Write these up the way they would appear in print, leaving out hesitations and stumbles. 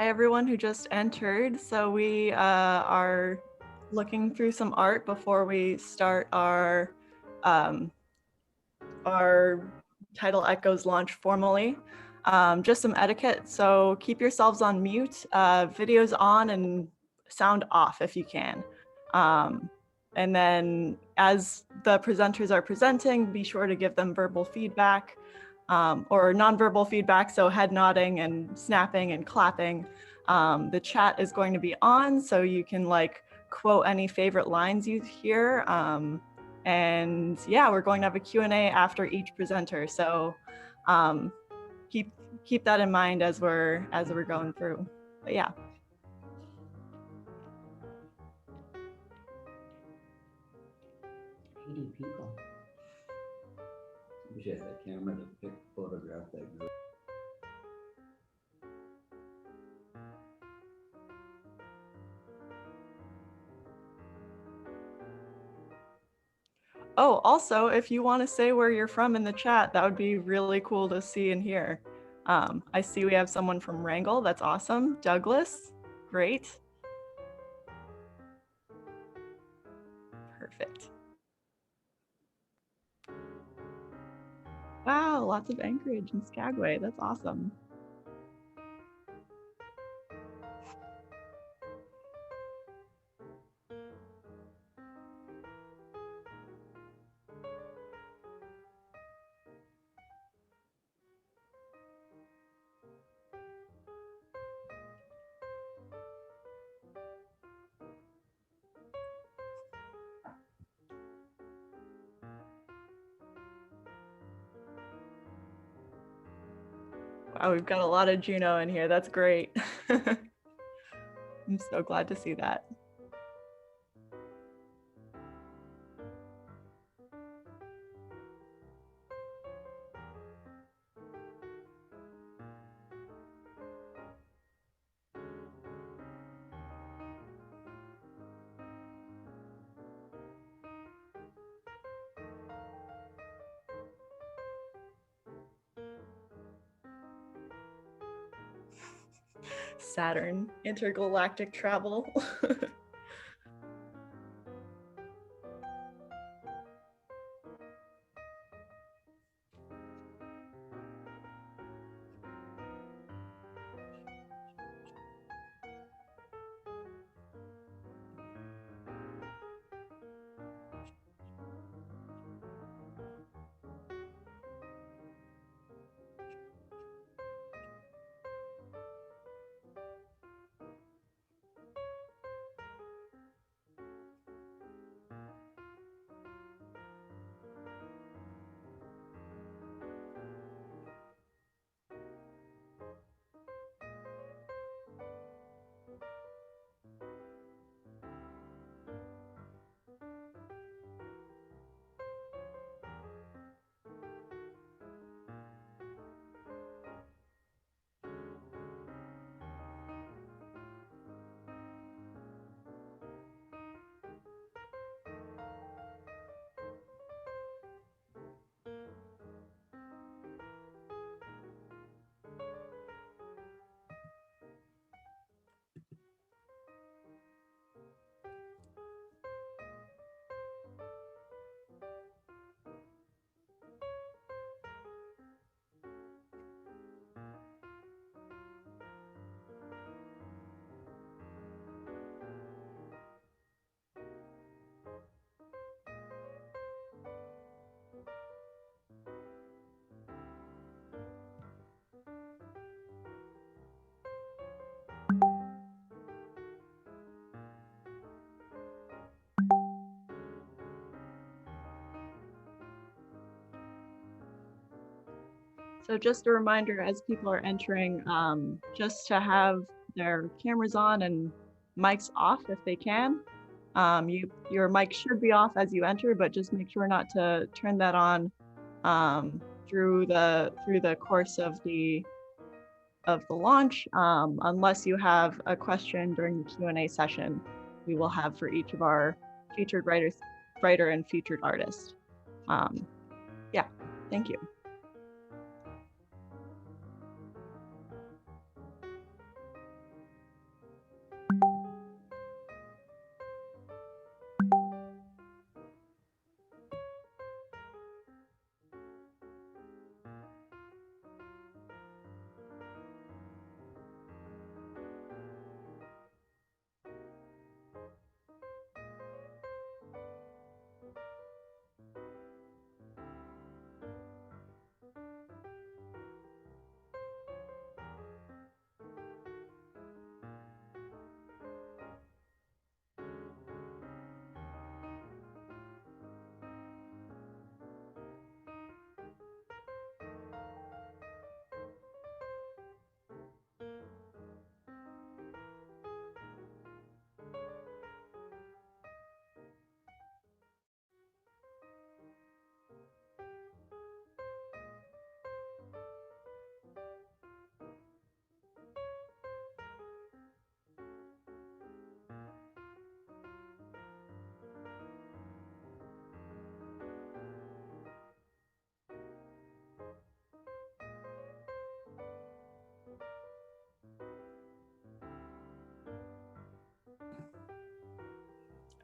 Hi, everyone who just entered. So we are looking through some art before we start our Tidal Echoes launch formally. Just some etiquette. So keep yourselves on mute, videos on and sound off if you can. And then as the presenters are presenting, be sure to give them verbal feedback. Or nonverbal feedback, so head nodding and snapping and clapping. The chat is going to be on, so you can like quote any favorite lines you hear. And yeah, we're going to have a Q&A after each presenter. So keep that in mind as we're going through. But yeah. 80 people. Wish I had that camera to photograph that group. Oh, also, if you want to say where you're from in the chat, that would be really cool to see and hear. I see we have someone from Wrangell. That's awesome. Douglas, great. Perfect. Wow, lots of Anchorage and Skagway. That's awesome. Wow, we've got a lot of Juneau in here. That's great. I'm so glad to see that. Saturn, intergalactic travel. So just a reminder as people are entering, just to have their cameras on and mics off if they can. Your mic should be off as you enter, but just make sure not to turn that on through the course of the launch, unless you have a question during the Q&A session we will have for each of our featured writer and featured artist. Yeah, thank you.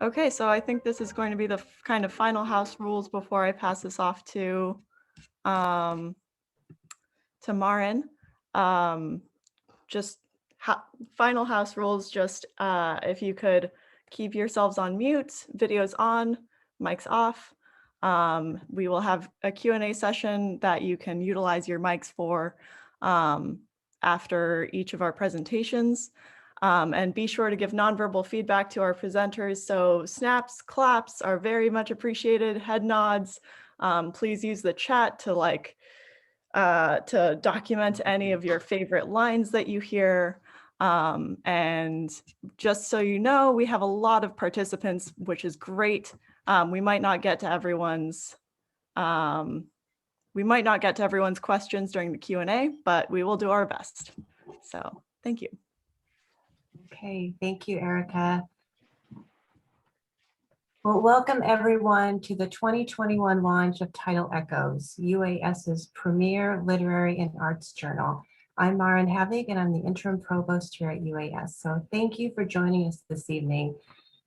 Okay, so I think this is going to be the kind of final house rules before I pass this off to Marin. Just final house rules, just if you could keep yourselves on mute, videos on, mics off. We will have a Q&A session that you can utilize your mics for after each of our presentations. And be sure to give nonverbal feedback to our presenters. So snaps, claps are very much appreciated, head nods. Please use the chat to document any of your favorite lines that you hear. And just so you know, we have a lot of participants, which is great. We might not get to everyone's questions during the Q&A, but we will do our best. So thank you. Okay, thank you, Erika. Well, welcome everyone to the 2021 launch of Tidal Echoes, UAS's premier literary and arts journal. I'm Maren Havig, and I'm the interim provost here at UAS. So thank you for joining us this evening.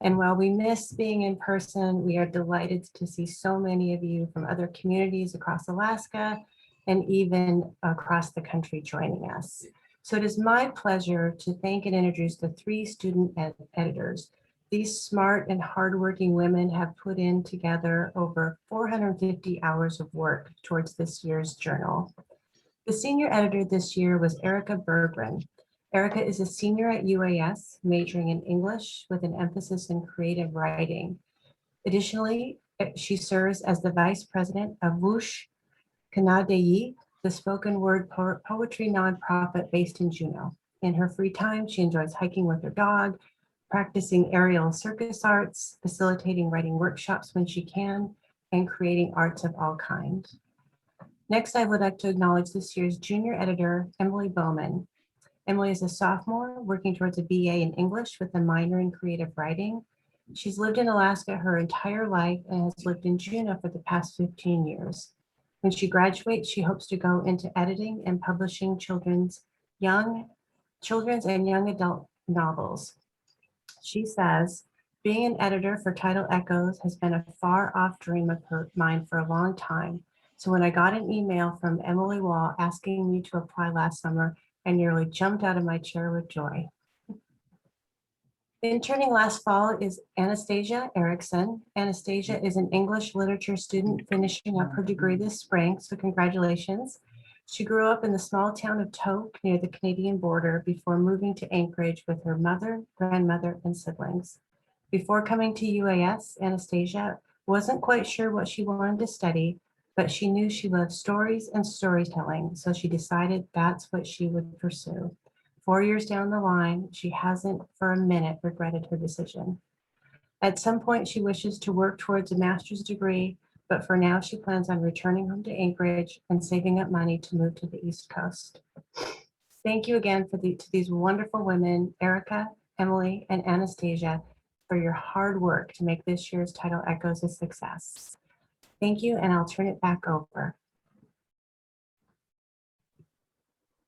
And while we miss being in person, we are delighted to see so many of you from other communities across Alaska and even across the country joining us. So it is my pleasure to thank and introduce the 3 student editors. These smart and hardworking women have put in together over 450 hours of work towards this year's journal. The senior editor this year was Erika Bergren. Erika is a senior at UAS, majoring in English with an emphasis in creative writing. Additionally, she serves as the vice president of Whoosh Kanadei, the spoken word poetry nonprofit based in Juneau. In her free time, she enjoys hiking with her dog, practicing aerial circus arts, facilitating writing workshops when she can, and creating arts of all kinds. Next, I would like to acknowledge this year's junior editor, Emily Bowman. Emily is a sophomore working towards a BA in English with a minor in creative writing. She's lived in Alaska her entire life and has lived in Juneau for the past 15 years. When she graduates, she hopes to go into editing and publishing children's and young adult novels. She says, being an editor for Tidal Echoes has been a far off dream of mine for a long time. So when I got an email from Emily Wall asking me to apply last summer, I nearly jumped out of my chair with joy. Interning last fall is Anastasia Ericsson. Anastasia is an English literature student finishing up her degree this spring, so congratulations. She grew up in the small town of Tok near the Canadian border before moving to Anchorage with her mother, grandmother, and siblings. Before coming to UAS, Anastasia wasn't quite sure what she wanted to study, but she knew she loved stories and storytelling, so she decided that's what she would pursue. 4 years down the line, she hasn't for a minute regretted her decision. At some point, she wishes to work towards a master's degree, but for now, she plans on returning home to Anchorage and saving up money to move to the East Coast. Thank you again to these wonderful women, Erika, Emily, and Anastasia, for your hard work to make this year's Tidal Echoes a success. Thank you, and I'll turn it back over.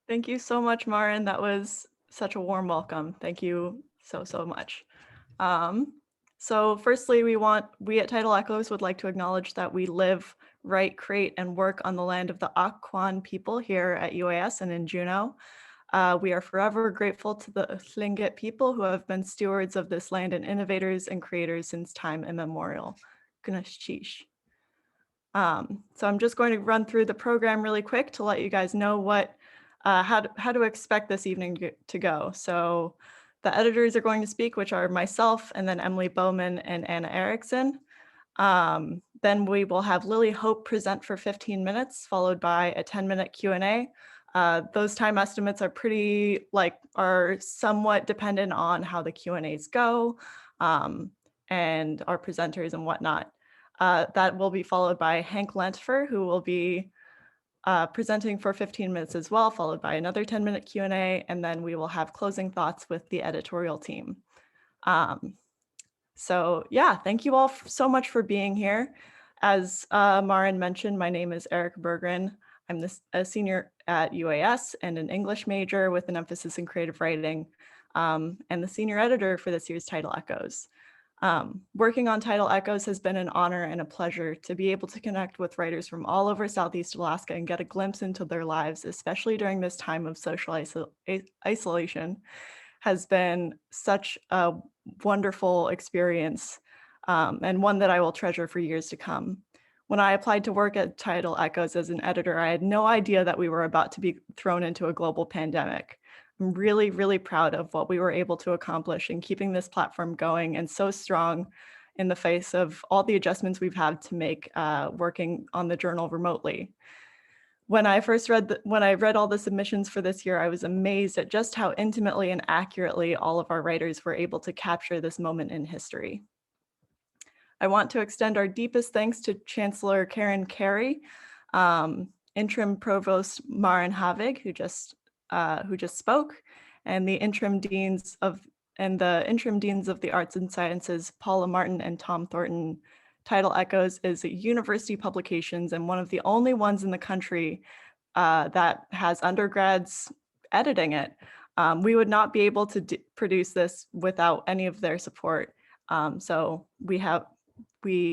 Thank you so much, Maren. That was such a warm welcome. Thank you so much. So firstly, we at Tidal Echoes would like to acknowledge that we live, write, create, and work on the land of the Akwaan people here at UAS and in Juneau. We are forever grateful to the Tlingit people who have been stewards of this land and innovators and creators since time immemorial. Gunashchish. So I'm just going to run through the program really quick to let you guys know how to expect this evening to go. So the editors are going to speak, which are myself and then Emily Bowman and Anna Ericsson. Then we will have Lily Hope present for 15 minutes, followed by a 10-minute Q&A. Those time estimates are somewhat dependent on how the Q&As go and our presenters and whatnot. That will be followed by Hank Lentfer, who will be presenting for 15 minutes as well, followed by another 10-minute Q&A, and then we will have closing thoughts with the editorial team. So yeah, thank you all so much for being here. As Maren mentioned, my name is Erika Bergren. I'm a senior at UAS and an English major with an emphasis in creative writing, and the senior editor for this year's Tidal Echoes. Working on Tidal Echoes has been an honor and a pleasure. To be able to connect with writers from all over Southeast Alaska and get a glimpse into their lives, especially during this time of social isolation, has been such a wonderful experience, and one that I will treasure for years to come. When I applied to work at Tidal Echoes as an editor, I had no idea that we were about to be thrown into a global pandemic. I'm really, really proud of what we were able to accomplish in keeping this platform going and so strong in the face of all the adjustments we've had to make working on the journal remotely. When I read all the submissions for this year, I was amazed at just how intimately and accurately all of our writers were able to capture this moment in history. I want to extend our deepest thanks to Chancellor Karen Carey, Interim Provost Maren Havig, who just spoke, and the interim deans of the Arts and Sciences, Paula Martin and Tom Thornton. Tidal Echoes is a university publications and one of the only ones in the country that has undergrads editing it. We would not be able to produce this without any of their support. So we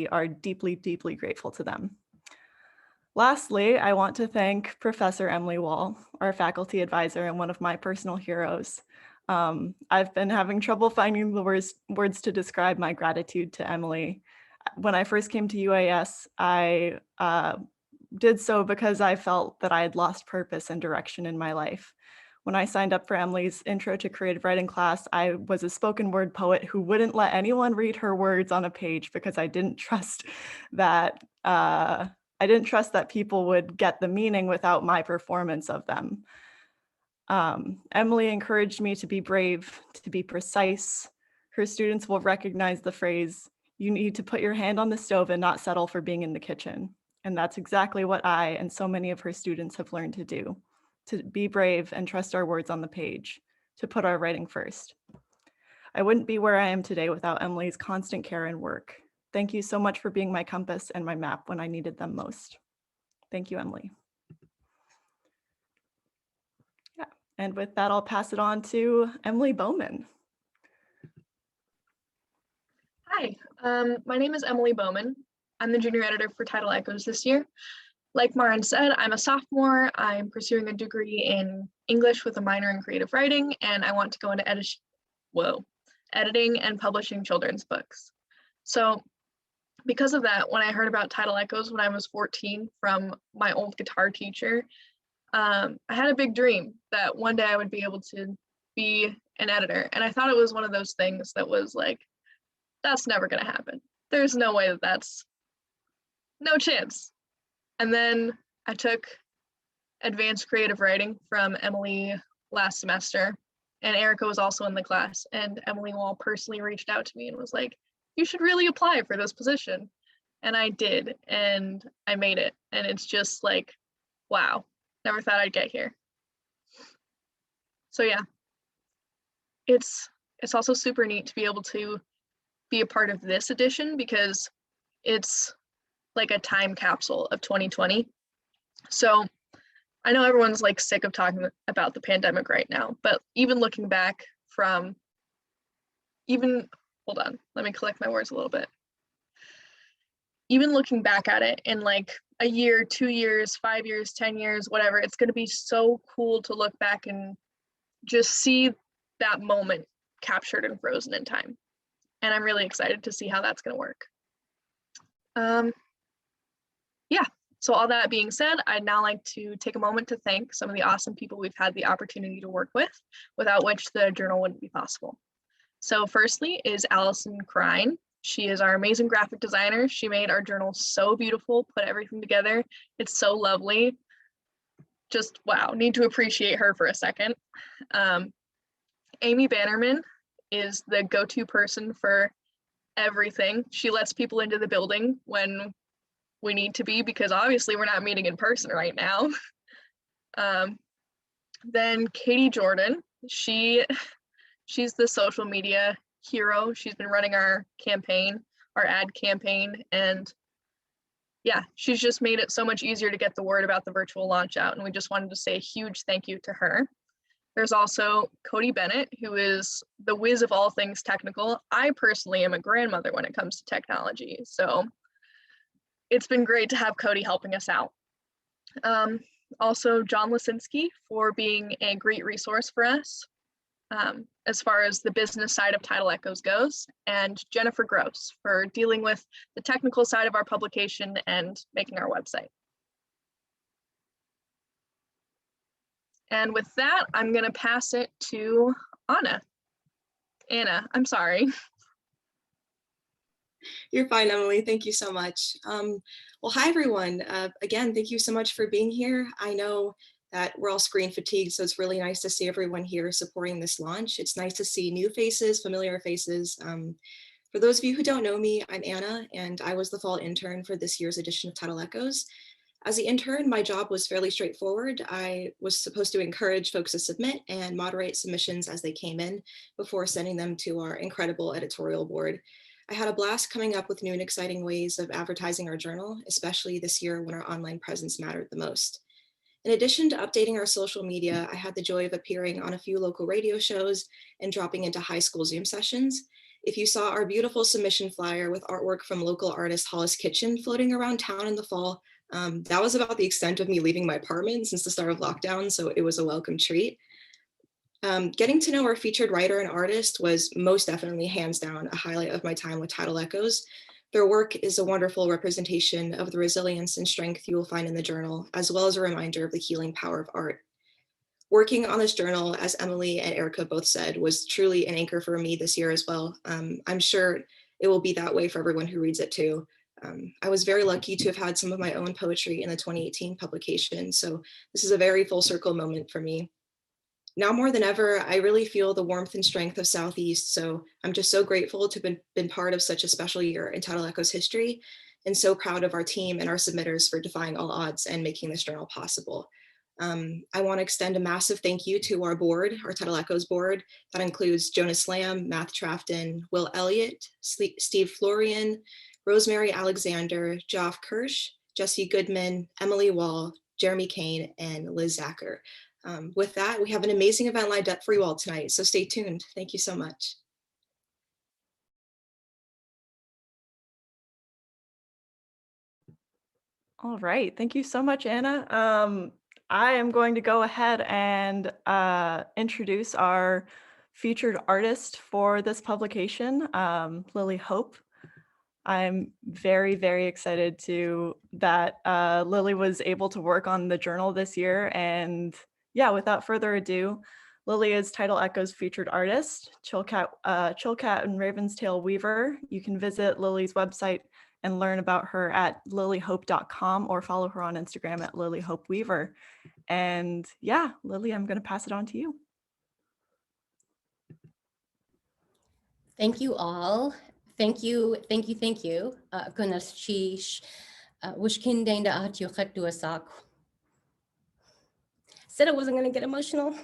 are deeply, deeply grateful to them. Lastly, I want to thank Professor Emily Wall, our faculty advisor and one of my personal heroes. I've been having trouble finding the words to describe my gratitude to Emily. When I first came to UAS, I did so because I felt that I had lost purpose and direction in my life. When I signed up for Emily's Intro to Creative Writing class, I was a spoken word poet who wouldn't let anyone read her words on a page because I didn't trust that people would get the meaning without my performance of them. Emily encouraged me to be brave, to be precise. Her students will recognize the phrase, "You need to put your hand on the stove and not settle for being in the kitchen." And that's exactly what I and so many of her students have learned to do, to be brave and trust our words on the page, to put our writing first. I wouldn't be where I am today without Emily's constant care and work. Thank you so much for being my compass and my map when I needed them most. Thank you, Emily. Yeah, and with that, I'll pass it on to Emily Bowman. Hi, my name is Emily Bowman. I'm the junior editor for Tidal Echoes this year. Like Maren said, I'm a sophomore. I'm pursuing a degree in English with a minor in creative writing, and I want to go into editing and publishing children's books. So because of that, when I heard about Tidal Echoes when I was 14 from my old guitar teacher, I had a big dream that one day I would be able to be an editor. And I thought it was one of those things that was like, that's never going to happen. There's no way that's no chance. And then I took advanced creative writing from Emily last semester, and Erika was also in the class, and Emily Wall personally reached out to me and was like, you should really apply for this position. And I did, and I made it. And it's just like, wow, never thought I'd get here. So yeah, it's also super neat to be able to be a part of this edition because it's like a time capsule of 2020. So I know everyone's like sick of talking about the pandemic right now, but even looking back from hold on, let me collect my words a little bit. Even looking back at it in like a year, 2 years, 5 years, 10 years, whatever, it's going to be so cool to look back and just see that moment captured and frozen in time. And I'm really excited to see how that's going to work. Yeah, so all that being said, I'd now like to take a moment to thank some of the awesome people we've had the opportunity to work with, without which the journal wouldn't be possible. So firstly is Allison Krein. She is our amazing graphic designer. She made our journal so beautiful, put everything together. It's so lovely. Just wow, need to appreciate her for a second. Amy Bannerman is the go-to person for everything. She lets people into the building when we need to be, because obviously we're not meeting in person right now. Then Katie Jordan, she's the social media hero. She's been running our campaign, our ad campaign, and yeah, she's just made it so much easier to get the word about the virtual launch out, and we just wanted to say a huge thank you to her. There's also Cody Bennett, who is the whiz of all things technical. I personally am a grandmother when it comes to technology, so it's been great to have Cody helping us out. Also, John Lisinski for being a great resource for us as far as the business side of Tidal Echoes goes, and Jennifer Gross for dealing with the technical side of our publication and making our website. And with that, I'm going to pass it to Anna, I'm sorry. You're fine, Emily. Thank you so much. Well, hi, everyone. Again, thank you so much for being here. I know that we're all screen fatigued, so it's really nice to see everyone here supporting this launch. It's nice to see new faces, familiar faces. For those of you who don't know me, I'm Anna, and I was the fall intern for this year's edition of Tidal Echoes. As the intern, my job was fairly straightforward. I was supposed to encourage folks to submit and moderate submissions as they came in before sending them to our incredible editorial board. I had a blast coming up with new and exciting ways of advertising our journal, especially this year when our online presence mattered the most. In addition to updating our social media, I had the joy of appearing on a few local radio shows and dropping into high school Zoom sessions. If you saw our beautiful submission flyer with artwork from local artist Hollis Kitchen floating around town in the fall, that was about the extent of me leaving my apartment since the start of lockdown, so it was a welcome treat. Getting to know our featured writer and artist was most definitely hands down a highlight of my time with Tidal Echoes. Their work is a wonderful representation of the resilience and strength you will find in the journal, as well as a reminder of the healing power of art. Working on this journal, as Emily and Erika both said, was truly an anchor for me this year as well. I'm sure it will be that way for everyone who reads it too. I was very lucky to have had some of my own poetry in the 2018 publication, so this is a very full circle moment for me. Now more than ever, I really feel the warmth and strength of Southeast, so I'm just so grateful to have been part of such a special year in Tidal Echoes history, and so proud of our team and our submitters for defying all odds and making this journal possible. I want to extend a massive thank you to our board, our Tidal Echoes board, that includes Jonas Lamb, Matt Trafton, Will Elliott, Steve Florian, Rosemary Alexander, Joff Kirsch, Jesse Goodman, Emily Wall, Jeremy Kane, and Liz Zacher. With that, we have an amazing event lined up for you all tonight, so stay tuned. Thank you so much. All right, thank you so much, Anna. I am going to go ahead and introduce our featured artist for this publication, Lily Hope. I'm very, very excited that Lily was able to work on the journal this year. And yeah, without further ado, Lily is Tidal Echoes featured artist, Chilcat and Raven's Tail Weaver. You can visit Lily's website and learn about her at lilyhope.com or follow her on Instagram at lilyhopeweaver. And yeah, Lily, I'm going to pass it on to you. Thank you all. Thank you. Kunas chish wishkin deinda at yuchet duasak. Said I wasn't going to get emotional.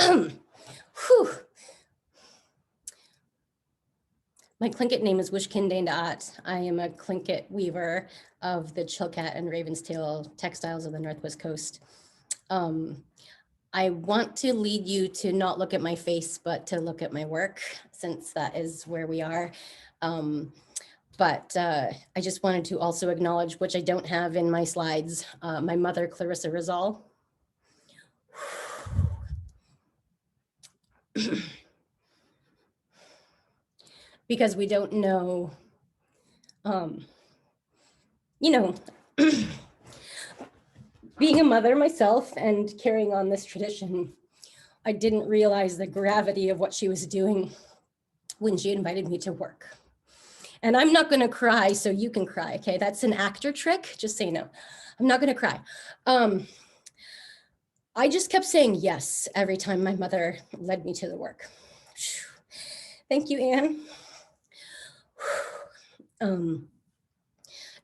Whew. My Tlingit name is Wishkin Daindaat. I am a Tlingit weaver of the Chilcat and Raven's Tail textiles of the Northwest Coast. I want to lead you to not look at my face, but to look at my work, since that is where we are. But I just wanted to also acknowledge, which I don't have in my slides, my mother, Clarissa Rizal. Because we don't know, being a mother myself and carrying on this tradition, I didn't realize the gravity of what she was doing when she invited me to work. And I'm not gonna cry so you can cry, okay? That's an actor trick, just so you know. I'm not gonna cry. I just kept saying yes every time my mother led me to the work. Thank you, Anne.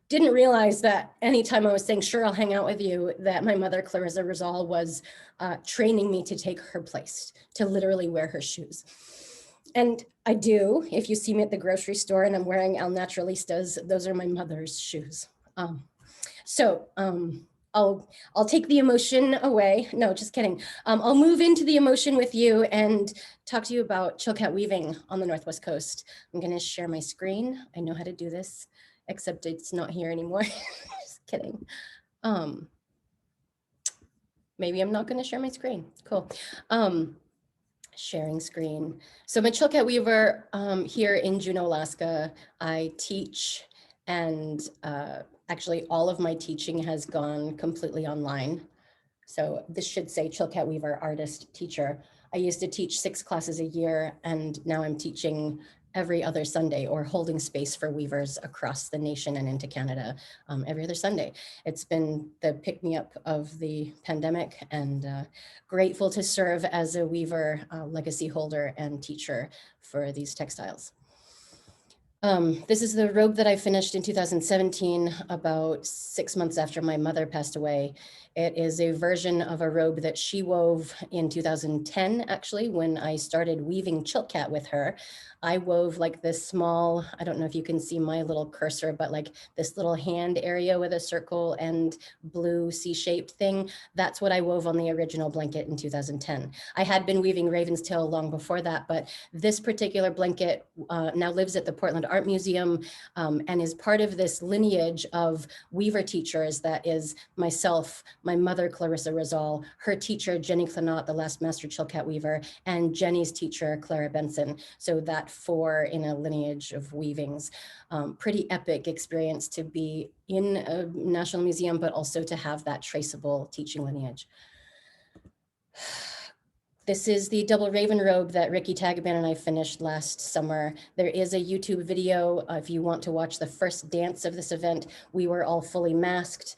Didn't realize that anytime I was saying, sure, I'll hang out with you, that my mother, Clarissa Rizal, was training me to take her place, to literally wear her shoes. And I do, if you see me at the grocery store and I'm wearing El Naturalistas, those are my mother's shoes. I'll take the emotion away. No, just kidding. I'll move into the emotion with you and talk to you about chilkat weaving on the Northwest Coast. I'm going to share my screen. I know how to do this, except it's not here anymore. Just kidding. Maybe I'm not going to share my screen. Cool. Sharing screen. So I'm a chilkat weaver here in Juneau, Alaska. I teach, and actually all of my teaching has gone completely online. So this should say chilkat weaver, artist, teacher. I used to teach 6 classes a year, and now I'm teaching every other Sunday, or holding space for weavers across the nation and into Canada every other Sunday. It's been the pick-me-up of the pandemic, and grateful to serve as a weaver, legacy holder, and teacher for these textiles. This is the robe that I finished in 2017, about 6 months after my mother passed away. It is a version of a robe that she wove in 2010, actually, when I started weaving chilkat with her. I wove like this small, I don't know if you can see my little cursor, but like this little hand area with a circle and blue C-shaped thing. That's what I wove on the original blanket in 2010. I had been weaving Raven's Tail long before that, but this particular blanket now lives at the Portland Art Museum and is part of this lineage of weaver teachers that is myself, my mother, Clarissa Rizal, her teacher, Jenny Clenot, the last master chilkat weaver, and Jenny's teacher, Clara Benson. So that 4 in a lineage of weavings. Pretty epic experience to be in a national museum, but also to have that traceable teaching lineage. This is the double raven robe that Ricky Tagaban and I finished last summer. There is a YouTube video if you want to watch the first dance of this event. We were all fully masked.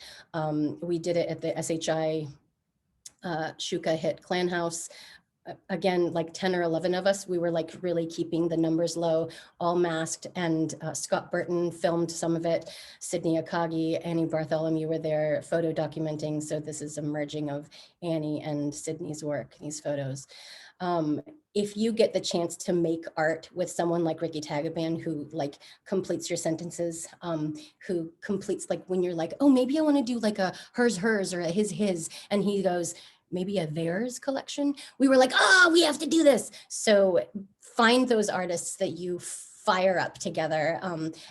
We did it at the SHI Shuka Hit Clan House. Again, like 10 or 11 of us, we were like really keeping the numbers low, all masked, and Scott Burton filmed some of it. Sydney Akagi, Annie Bartholomew were there photo documenting. So this is a merging of Annie and Sydney's work, these photos. If you get the chance to make art with someone like Ricky Tagaban, who like completes your sentences, who completes like when you're like, oh, maybe I want to do like a hers or a his, and he goes, maybe a theirs collection. We were like, oh, we have to do this. So find those artists that you fire up together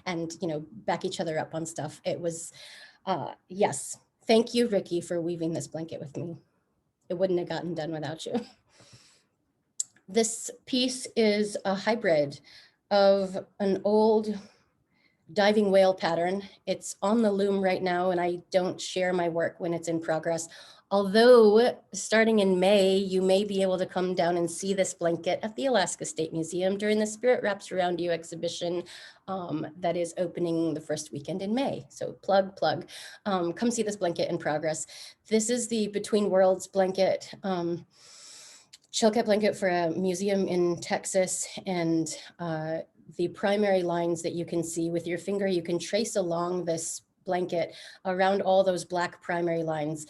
and, you know, back each other up on stuff. It was, yes. Thank you, Ricky, for weaving this blanket with me. It wouldn't have gotten done without you. This piece is a hybrid of an old diving whale pattern. It's on the loom right now, and I don't share my work when it's in progress. Although starting in May, you may be able to come down and see this blanket at the Alaska State Museum during the Spirit Wraps Around You exhibition that is opening the first weekend in May. So plug. Come see this blanket in progress. This is the Between Worlds blanket, chilkat blanket for a museum in Texas, and the primary lines that you can see with your finger, you can trace along this blanket around all those black primary lines.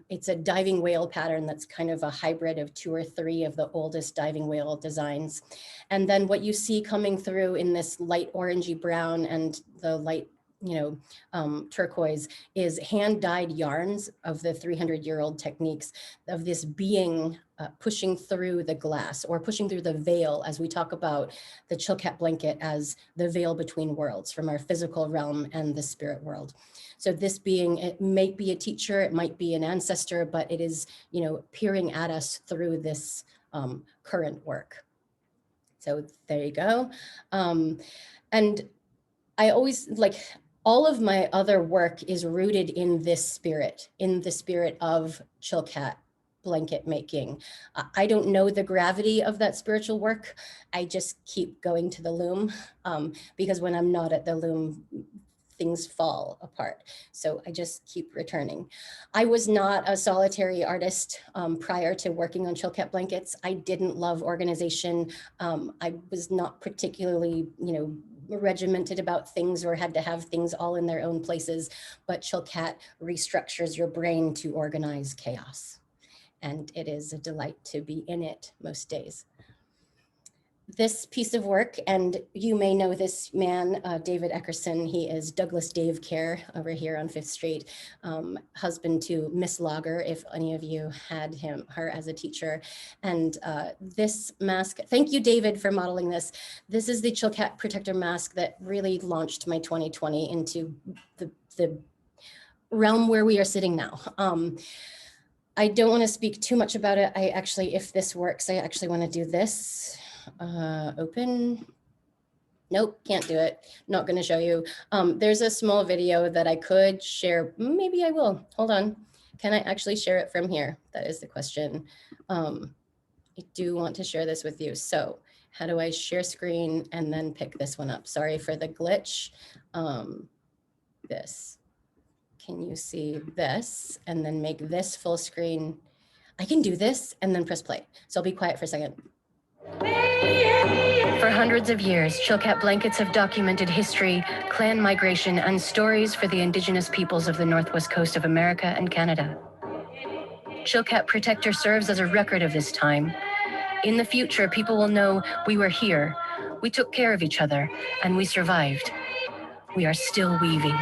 It's a diving whale pattern that's kind of a hybrid of 2 or 3 of the oldest diving whale designs. And then what you see coming through in this light orangey brown and the light, you know, turquoise is hand-dyed yarns of the 300-year-old techniques of this being pushing through the glass, or pushing through the veil, as we talk about the chilkat blanket as the veil between worlds, from our physical realm and the spirit world. So this being, it might be a teacher, it might be an ancestor, but it is, you know, peering at us through this current work. So there you go. And I always like, all of my other work is rooted in this spirit, in the spirit of chilkat blanket making. I don't know the gravity of that spiritual work. I just keep going to the loom because when I'm not at the loom, things fall apart. So I just keep returning. I was not a solitary artist prior to working on chilkat blankets. I didn't love organization. I was not particularly, you know, regimented about things or had to have things all in their own places, but chilkat restructures your brain to organize chaos. And it is a delight to be in it most days. this piece of work, and you may know this man, David Eckerson. He is Douglas Dave Care over here on 5th Street, husband to Miss Lager, if any of you had her as a teacher. And this mask, thank you, David, for modeling this. This is the Chill Cat Protector mask that really launched my 2020 into the realm where we are sitting now. I don't want to speak too much about it. I actually, if this works, I actually want to do this. Open. Nope, can't do it. Not going to show you. There's a small video that I could share. Maybe I will. Hold on. Can I actually share it from here? That is the question. I do want to share this with you. So how do I share screen and then pick this one up? Sorry for the glitch. This. Can you see this and then make this full screen? I can do this and then press play. So I'll be quiet for a second. For hundreds of years, Chilkat blankets have documented history, clan migration, and stories for the indigenous peoples of the northwest coast of America and Canada. Chilkat Protector serves as a record of this time. In the future, people will know we were here, we took care of each other, and we survived. We are still weaving.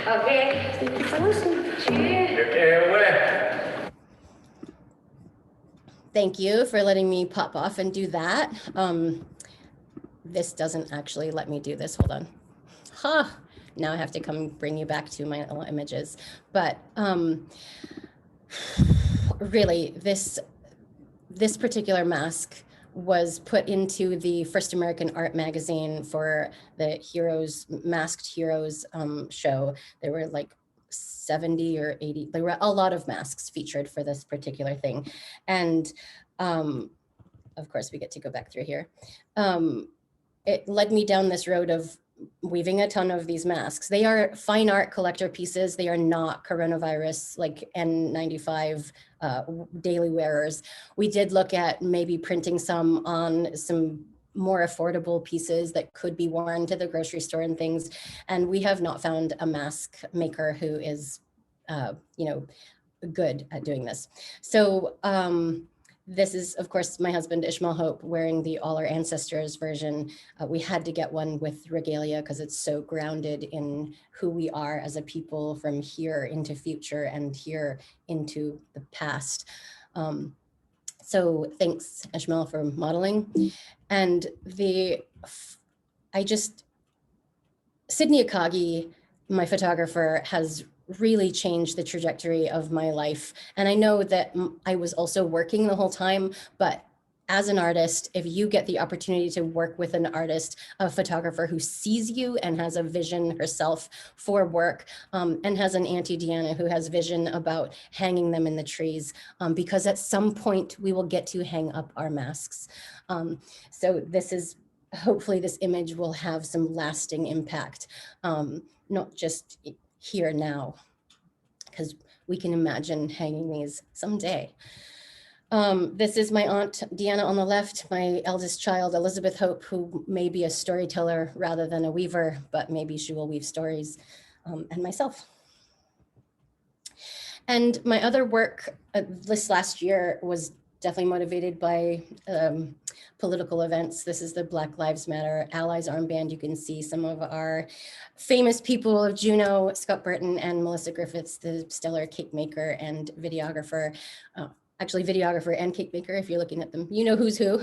Okay. Thank you for listening. Thank you for letting me pop off and do that. This doesn't actually let me do this. Hold on. Huh. Now I have to come bring you back to my images. But really, this particular mask was put into the first American art magazine for the Heroes, Masked Heroes show. There were like 70 or 80, there were a lot of masks featured for this particular thing. And of course we get to go back through here. It led me down this road of weaving a ton of these masks. They are fine art collector pieces. They are not coronavirus like N95 daily wearers. We did look at maybe printing some on some more affordable pieces that could be worn to the grocery store and things. And we have not found a mask maker who is, good at doing this. So this is, of course, my husband, Ishmael Hope, wearing the All Our Ancestors version. We had to get one with regalia because it's so grounded in who we are as a people from here into future and here into the past. So thanks, Ishmael, for modeling. And Sydney Akagi, my photographer, has really changed the trajectory of my life. And I know that I was also working the whole time, but as an artist, if you get the opportunity to work with an artist, a photographer who sees you and has a vision herself for work, and has an Auntie Deanna who has vision about hanging them in the trees, because at some point we will get to hang up our masks. So this is, hopefully this image will have some lasting impact, not just here now, because we can imagine hanging these someday. This is my Aunt Deanna on the left, my eldest child, Elizabeth Hope, who may be a storyteller rather than a weaver, but maybe she will weave stories, and myself. And my other work this last year was definitely motivated by political events. This is the Black Lives Matter Allies Armband. You can see some of our famous people of Juneau, Scott Burton and Melissa Griffiths, the stellar cake maker and videographer. Actually videographer and cake maker, if you're looking at them, you know who's who.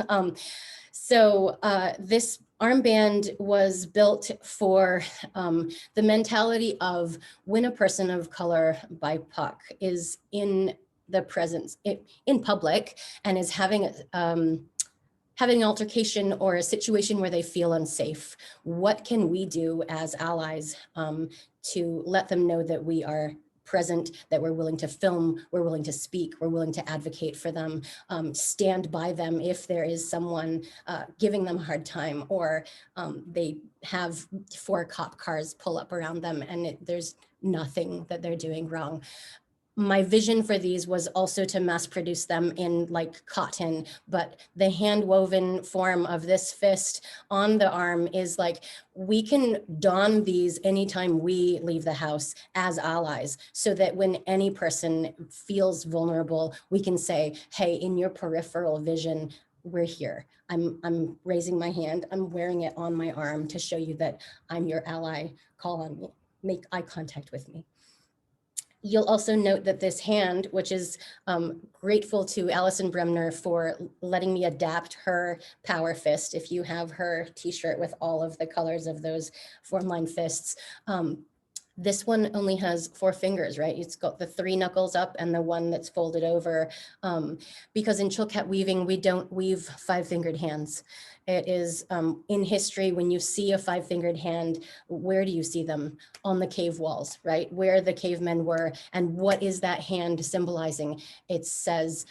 So this armband was built for the mentality of when a person of color, BIPOC, is in the presence, in public, and is having an altercation or a situation where they feel unsafe. What can we do as allies to let them know that we are present, that we're willing to film, we're willing to speak, we're willing to advocate for them, stand by them if there is someone giving them a hard time, or they have 4 cop cars pull up around them and there's nothing that they're doing wrong. My vision for these was also to mass produce them in like cotton, but the hand woven form of this fist on the arm is like, we can don these anytime we leave the house as allies, so that when any person feels vulnerable, we can say, hey, in your peripheral vision, we're here. I'm raising my hand, I'm wearing it on my arm to show you that I'm your ally, call on me, make eye contact with me. You'll also note that this hand, which is grateful to Alison Bremner for letting me adapt her power fist. If you have her t-shirt with all of the colors of those form line fists, this one only has 4 fingers, right? It's got the 3 knuckles up and the one that's folded over. Because in Chilkat weaving, we don't weave 5-fingered hands. It is in history, when you see a 5-fingered hand, where do you see them? On the cave walls, right? Where the cavemen were. And what is that hand symbolizing? It says,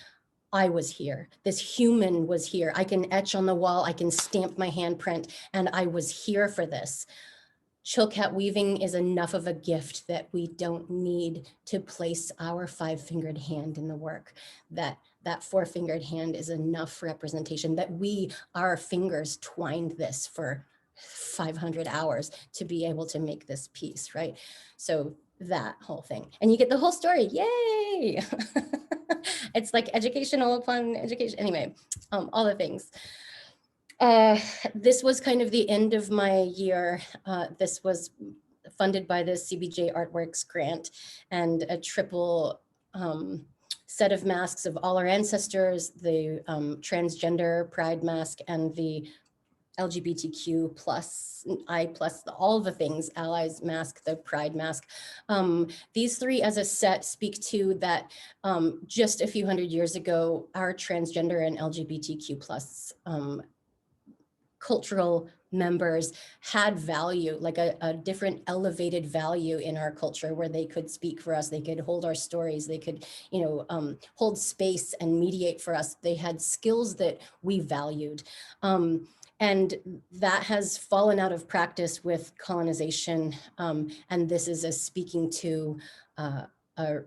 I was here. This human was here. I can etch on the wall. I can stamp my handprint, and I was here for this. Chilkat weaving is enough of a gift that we don't need to place our 5-fingered hand in the work. That 4-fingered hand is enough representation, that our fingers twined this for 500 hours to be able to make this piece, right? So that whole thing. And you get the whole story, yay! It's like educational upon education. Anyway, all the things. This was kind of the end of my year. This was funded by the CBJ Artworks grant, and a triple set of masks of all our ancestors, the transgender pride mask and the LGBTQ plus, all the things, allies mask, the pride mask. These 3 as a set speak to that just a few hundred years ago, our transgender and LGBTQ plus cultural members had value, like a different elevated value in our culture, where they could speak for us, they could hold our stories, they could, hold space and mediate for us. They had skills that we valued. And that has fallen out of practice with colonization. And this is a speaking to a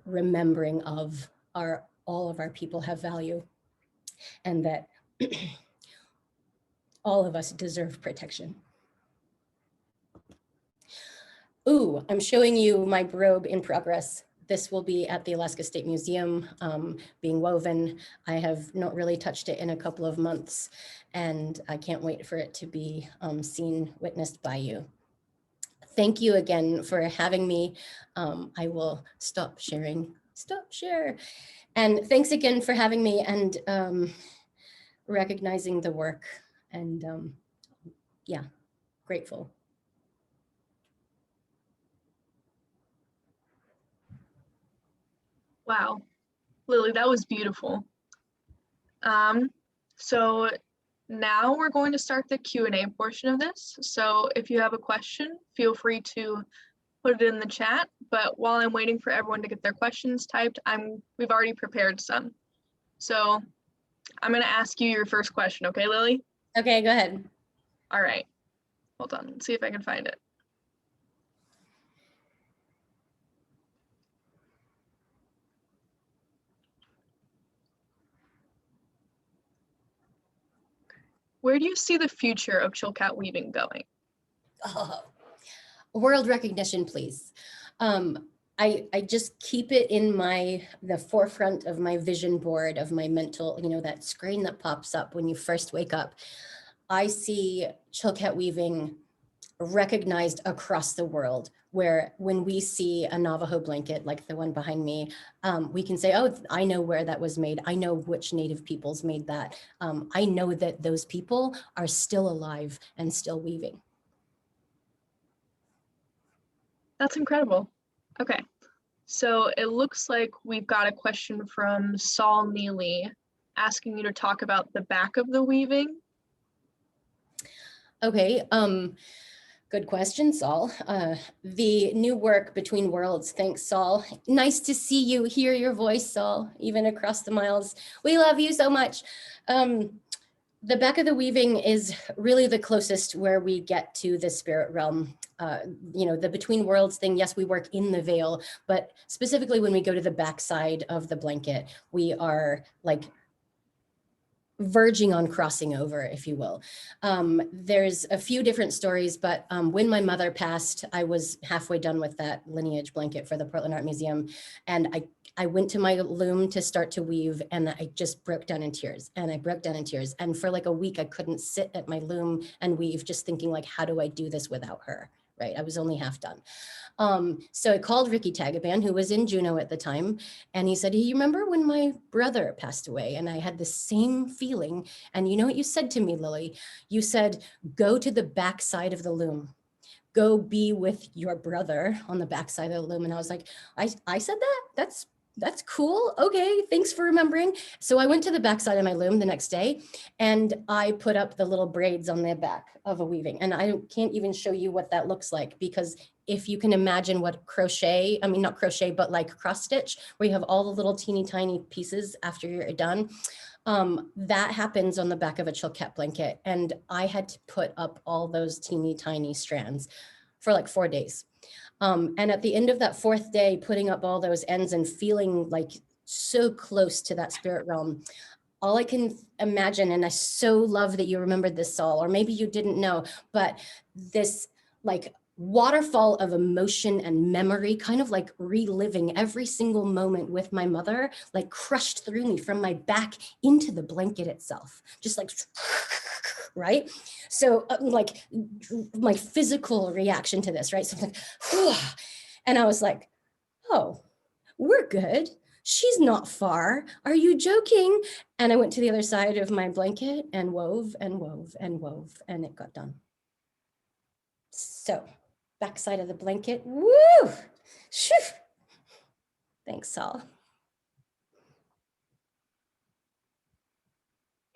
remembering of all of our people have value, and that all of us deserve protection. Ooh, I'm showing you my robe in progress. This will be at the Alaska State Museum, being woven. I have not really touched it in a couple of months, and I can't wait for it to be seen, witnessed by you. Thank you again for having me. I will stop sharing, share. And thanks again for having me and recognizing the work. And yeah, grateful. Wow, Lily, that was beautiful. So now we're going to start the Q&A portion of this. So if you have a question, feel free to put it in the chat. But while I'm waiting for everyone to get their questions typed, we've already prepared some. So I'm going to ask you your first question, okay, Lily? Okay, go ahead. All right, hold on, let's see if I can find it. Where do you see the future of Chilkat weaving going? Oh, world recognition, please. I just keep it in the forefront of my vision board, of my mental, that screen that pops up when you first wake up. I see Chilkat weaving recognized across the world, where when we see a Navajo blanket like the one behind me, we can say, oh, I know where that was made. I know which Native peoples made that. I know that those people are still alive and still weaving. That's incredible. Okay, so it looks like we've got a question from Saul Neely asking you to talk about the back of the weaving. Okay, good question, Saul. The new work, Between Worlds. Thanks, Saul. Nice to see you, hear your voice, Saul, even across the miles. We love you so much. The back of the weaving is really the closest where we get to the spirit realm. You know, the between worlds thing, yes, we work in the veil, but specifically when we go to the backside of the blanket, we are like verging on crossing over, if you will. There's a few different stories, but when my mother passed, I was halfway done with that lineage blanket for the Portland Art Museum. And I went to my loom to start to weave, and I just broke down in tears, and I broke down in tears. And for like a week, I couldn't sit at my loom and weave, just thinking like, how do I do this without her? Right, I was only half done. So I called Ricky Tagaban, who was in Juneau at the time, and he said, you remember when my brother passed away? And I had the same feeling. And you know what you said to me, Lily? You said, go to the back side of the loom. Go be with your brother on the back side of the loom. And I was like, I said that? That's cool. Okay, thanks for remembering. So I went to the back side of my loom the next day, and I put up the little braids on the back of a weaving. And I can't even show you what that looks like, because if you can imagine what crochet, I mean, not crochet, but like cross stitch, where you have all the little teeny tiny pieces after you're done, that happens on the back of a chilkat blanket. And I had to put up all those teeny tiny strands for like 4 days. And at the end of that 4th day, putting up all those ends and feeling like so close to that spirit realm, all I can imagine, and I so love that you remembered this, Saul, or maybe you didn't know, but this like waterfall of emotion and memory, kind of like reliving every single moment with my mother, like crushed through me from my back into the blanket itself, just like, right? So like my physical reaction to this, right? So I'm like, whew. And I was like, oh, we're good. She's not far. Are you joking? And I went to the other side of my blanket and wove and wove and wove, and it got done. So backside of the blanket, woo! Shoo. Thanks, Saul.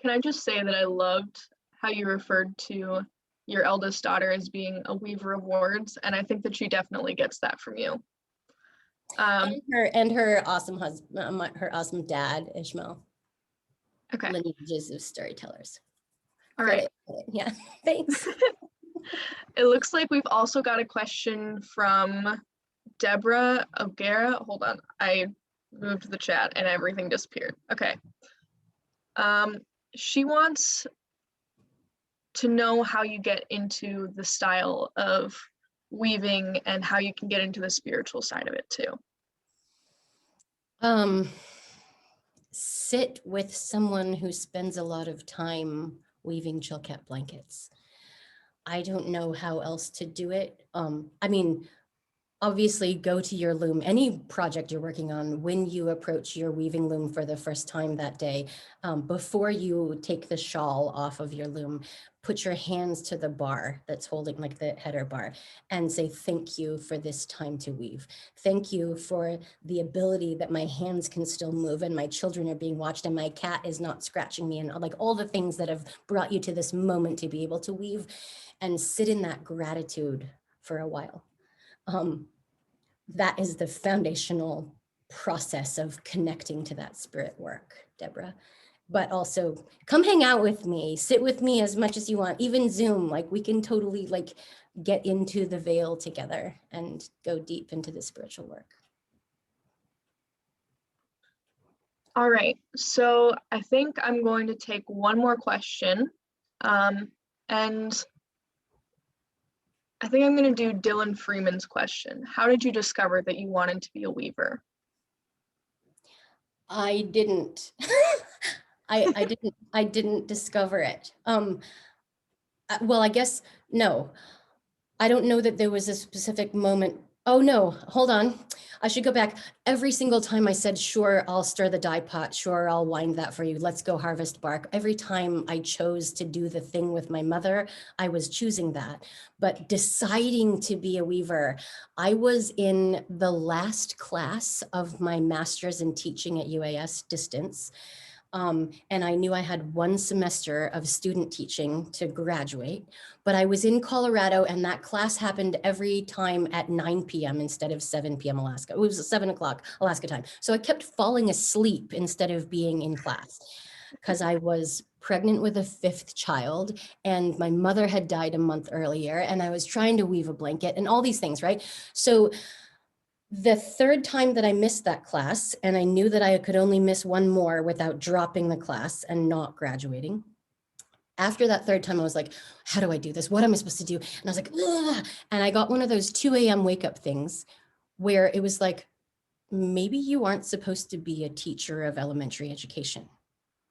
Can I just say that I loved how you referred to your eldest daughter as being a weaver of words, and I think that she definitely gets that from you. And her awesome husband, her awesome dad, Ishmael. Okay. Lineages of storytellers. All right. Yeah, thanks. It looks like we've also got a question from Deborah O'Gara. Hold on, I moved the chat and everything disappeared. Okay. She wants to know how you get into the style of weaving and how you can get into the spiritual side of it too. Sit with someone who spends a lot of time weaving chilkat blankets. I don't know how else to do it. I mean, obviously go to your loom, any project you're working on, when you approach your weaving loom for the first time that day, before you take the shawl off of your loom, put your hands to the bar that's holding, like the header bar, and say, thank you for this time to weave. Thank you for the ability that my hands can still move and my children are being watched and my cat is not scratching me, and like all the things that have brought you to this moment to be able to weave, and sit in that gratitude for a while. That is the foundational process of connecting to that spirit work, Deborah. But also come hang out with me, sit with me as much as you want, even Zoom, like we can totally like get into the veil together and go deep into the spiritual work. All right, so I think I'm going to take one more question. And I think I'm going to do Dylan Freeman's question. How did you discover that you wanted to be a weaver? I didn't. I didn't discover it. Well, I guess, no. I don't know that there was a specific moment. Oh no, hold on. I should go back. Every single time I said, sure, I'll stir the dye pot. Sure, I'll wind that for you. Let's go harvest bark. Every time I chose to do the thing with my mother, I was choosing that. But deciding to be a weaver, I was in the last class of my master's in teaching at UAS distance. And I knew I had 1 semester of student teaching to graduate, but I was in Colorado and that class happened every time at 9 p.m. instead of 7 p.m. Alaska. It was 7 o'clock Alaska time. So I kept falling asleep instead of being in class because I was pregnant with a 5th child, and my mother had died a month earlier, and I was trying to weave a blanket and all these things, right? So the 3rd time that I missed that class, and I knew that I could only miss one more without dropping the class and not graduating. After that 3rd time, I was like, how do I do this? What am I supposed to do? And I was like, ugh. And I got one of those 2 a.m. wake up things where it was like, maybe you aren't supposed to be a teacher of elementary education.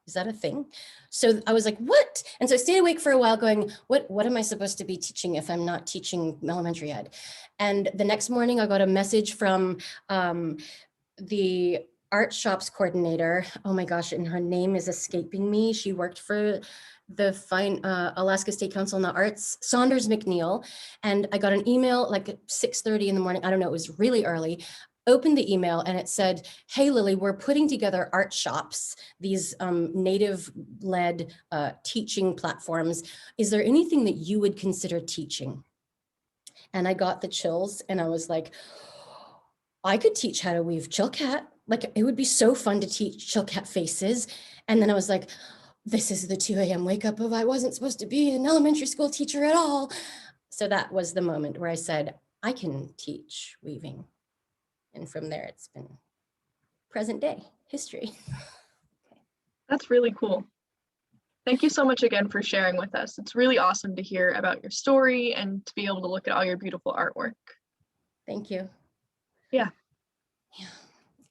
Is that a thing? So I was like, what? And so I stayed awake for a while going, what am I supposed to be teaching if I'm not teaching elementary ed? And the next morning I got a message from the art shops coordinator. Oh my gosh, and her name is escaping me. She worked for the Alaska State Council on the Arts, Saunders McNeil. And I got an email like at 6:30 in the morning. I don't know, it was really early. Opened the email and it said, hey, Lily, we're putting together art shops, these native-led teaching platforms. Is there anything that you would consider teaching? And I got the chills and I was like, I could teach how to weave Chilkat. Like, it would be so fun to teach Chilkat faces. And then I was like, this is the 2 a.m. wake up of I wasn't supposed to be an elementary school teacher at all. So that was the moment where I said, I can teach weaving. And from there, it's been present day history. That's really cool. Thank you so much again for sharing with us. It's really awesome to hear about your story and to be able to look at all your beautiful artwork. Thank you. Yeah.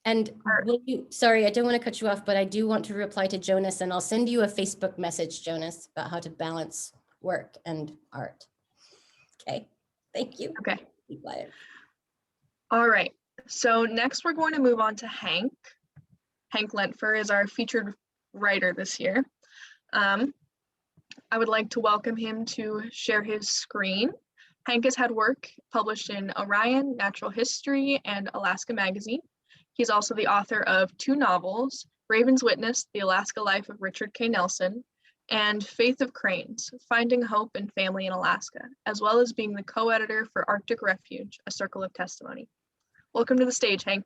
And will you, sorry, I don't want to cut you off, but I do want to reply to Jonas, and I'll send you a Facebook message, Jonas, about how to balance work and art. Okay, thank you. Okay. Be quiet. All right. So next we're going to move on to Hank. Hank Lentfer is our featured writer this year. I would like to welcome him to share his screen. Hank has had work published in Orion, Natural History, and Alaska Magazine. He's also the author of 2 novels, Raven's Witness, The Alaska Life of Richard K. Nelson, and Faith of Cranes, Finding Hope and Family in Alaska, as well as being the co-editor for Arctic Refuge, A Circle of Testimony. Welcome to the stage, Hank.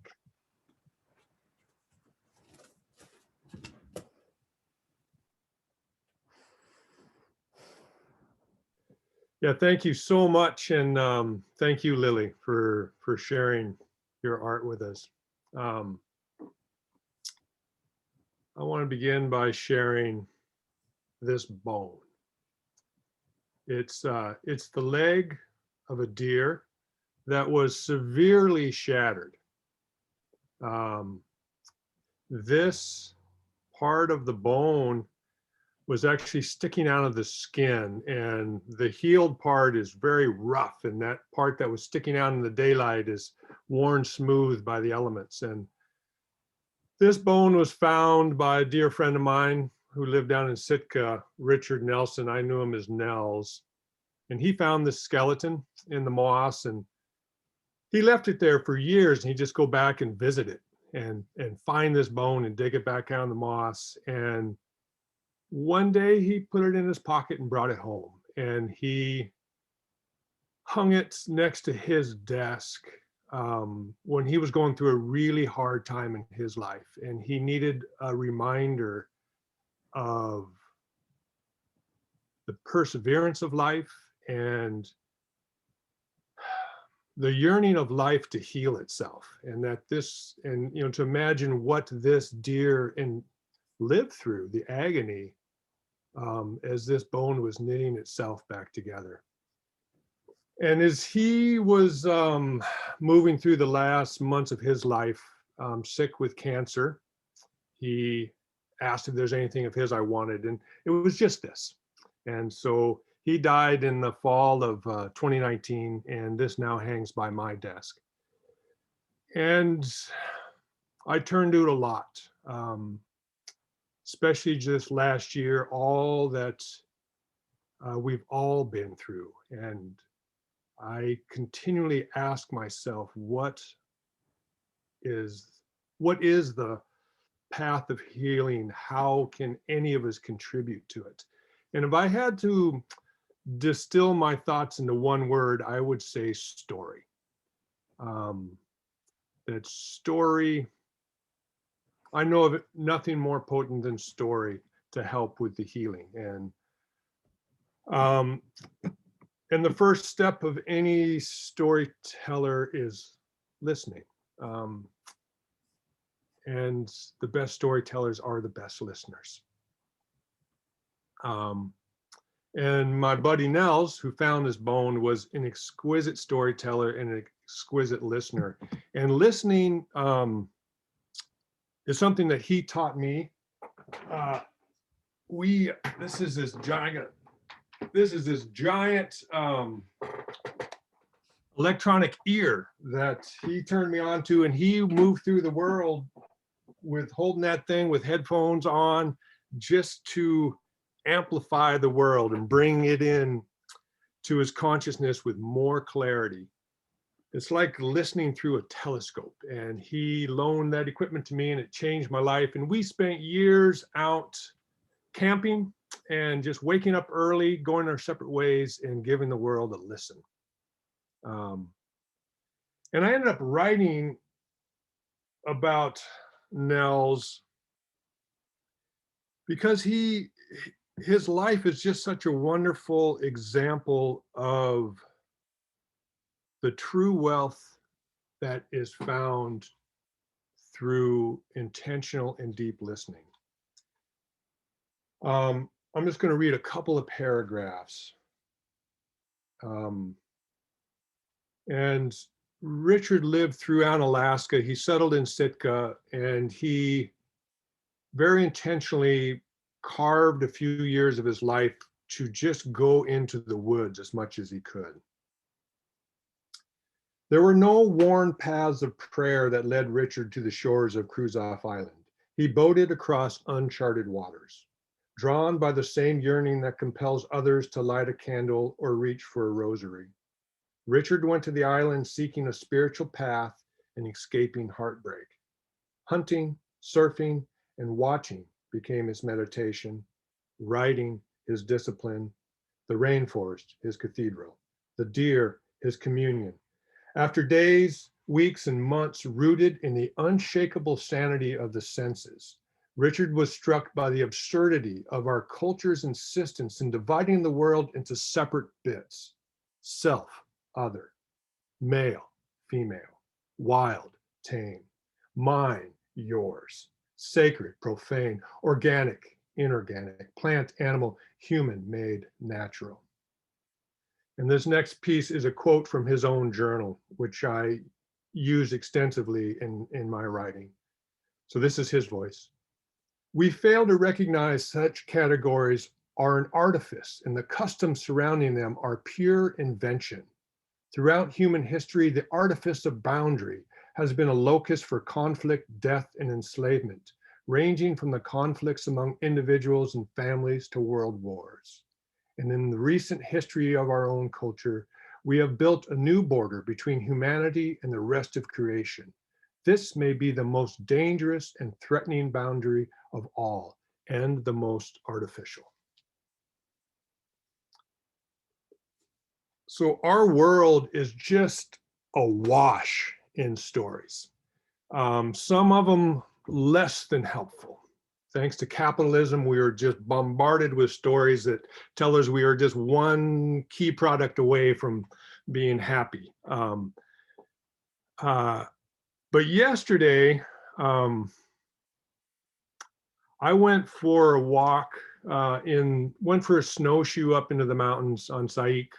Yeah, thank you so much. And thank you, Lily, for sharing your art with us. I want to begin by sharing this bone. It's the leg of a deer that was severely shattered. This part of the bone was actually sticking out of the skin, and the healed part is very rough, and that part that was sticking out in the daylight is worn smooth by the elements. And this bone was found by a dear friend of mine who lived down in Sitka, Richard Nelson. I knew him as Nels. And he found this skeleton in the moss, and he left it there for years, and he'd just go back and visit it and find this bone and dig it back out of the moss. And one day he put it in his pocket and brought it home, and he hung it next to his desk when he was going through a really hard time in his life, and he needed a reminder of the perseverance of life and the yearning of life to heal itself, and that this, and to imagine what this deer lived through, the agony, as this bone was knitting itself back together. And as he was moving through the last months of his life, sick with cancer, he asked if there's anything of his I wanted, and it was just this. And so he died in the fall of 2019, and this now hangs by my desk. And I turned to it a lot, especially just last year, all that we've all been through. And I continually ask myself, what is the path of healing? How can any of us contribute to it? And if I had to distill my thoughts into one word, I would say story. That story, I know of nothing more potent than story to help with the healing. And the first step of any storyteller is listening. And the best storytellers are the best listeners. And my buddy Nels, who found this bone, was an exquisite storyteller and an exquisite listener. And listening is something that he taught me. This is this giant electronic ear that he turned me on to, and he moved through the world with holding that thing with headphones on, just to amplify the world and bring it in to his consciousness with more clarity. It's like listening through a telescope, and he loaned that equipment to me, and it changed my life. And we spent years out camping and just waking up early, going our separate ways, and giving the world a listen. And I ended up writing about Nels because his life is just such a wonderful example of the true wealth that is found through intentional and deep listening. I'm just going to read a couple of paragraphs. And Richard lived throughout Alaska. He settled in Sitka, and he very intentionally carved a few years of his life to just go into the woods as much as he could. There were no worn paths of prayer that led Richard to the shores of Kruzof Island. He boated across uncharted waters, drawn by the same yearning that compels others to light a candle or reach for a rosary. Richard went to the island seeking a spiritual path and escaping heartbreak. Hunting, surfing, and watching became his meditation, writing his discipline, the rainforest his cathedral, the deer his communion. After days, weeks, and months rooted in the unshakable sanity of the senses, Richard was struck by the absurdity of our culture's insistence in dividing the world into separate bits: self, other, male, female, wild, tame, mine, yours, sacred, profane, organic, inorganic, plant, animal, human, made, natural. And this next piece is a quote from his own journal, which I use extensively in my writing. So this is his voice. We fail to recognize such categories are an artifice, and the customs surrounding them are pure invention. Throughout human history, the artifice of boundary has been a locus for conflict, death, and enslavement, ranging from the conflicts among individuals and families to world wars. And in the recent history of our own culture, we have built a new border between humanity and the rest of creation. This may be the most dangerous and threatening boundary of all, and the most artificial. So our world is just awash in stories. Some of them less than helpful. Thanks to capitalism, we are just bombarded with stories that tell us we are just one key product away from being happy. But yesterday, I went for a walk, went for a snowshoe up into the mountains on Saik.